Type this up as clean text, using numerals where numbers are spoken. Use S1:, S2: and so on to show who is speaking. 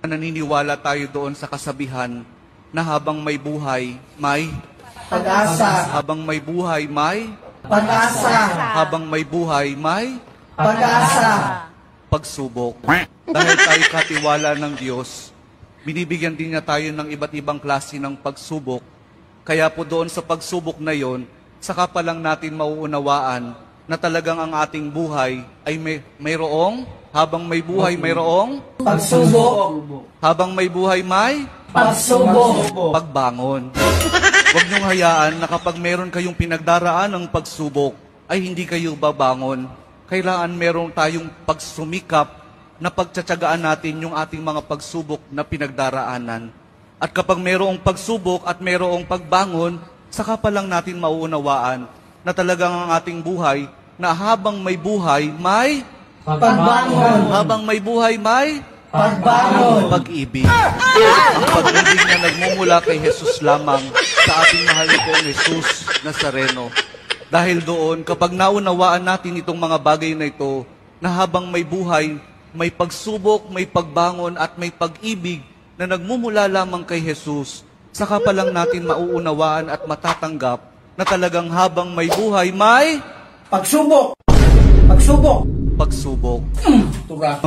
S1: Naniniwala tayo doon sa kasabihan na habang may buhay, may
S2: pag-asa.
S1: habang may buhay, may
S2: Pag-asa.
S1: habang may buhay, may
S2: Pag-asa.
S1: pagsubok. Dahil tayo katiwala ng Diyos, binibigyan din niya tayo ng iba't ibang klase ng pagsubok. Kaya po doon sa pagsubok na yon, saka pa lang natin mauunawaan na talagang ang ating buhay ay mayroong, habang may buhay mayroong,
S2: Pagsubok.
S1: habang may buhay may
S2: Pagsubok.
S1: pagbangon. Huwag niyong hayaan na kapag meron kayong pinagdaraan ng pagsubok, ay hindi kayo babangon. Kailangan meron tayong pagsumikap na pagtsatsagaan natin yung ating mga pagsubok na pinagdaraanan. At kapag merong pagsubok at merong pagbangon, saka pa lang natin mauunawaan na talagang ang ating buhay, na habang may buhay, may
S2: Pagbangon.
S1: habang may buhay, may
S2: Pagbangon.
S1: pag-ibig. Ang pag-ibig na nagmumula kay Jesus lamang sa ating mahal na pong Jesus Nazareno. Dahil doon, kapag naunawaan natin itong mga bagay na ito, na habang may buhay, may pagsubok, may pagbangon at may pag-ibig na nagmumula lamang kay Jesus, saka pa lang natin mauunawaan at matatanggap na talagang habang may buhay, may
S2: Pagsubok. Pagsubok.
S1: pagsubok.
S2: Tuga.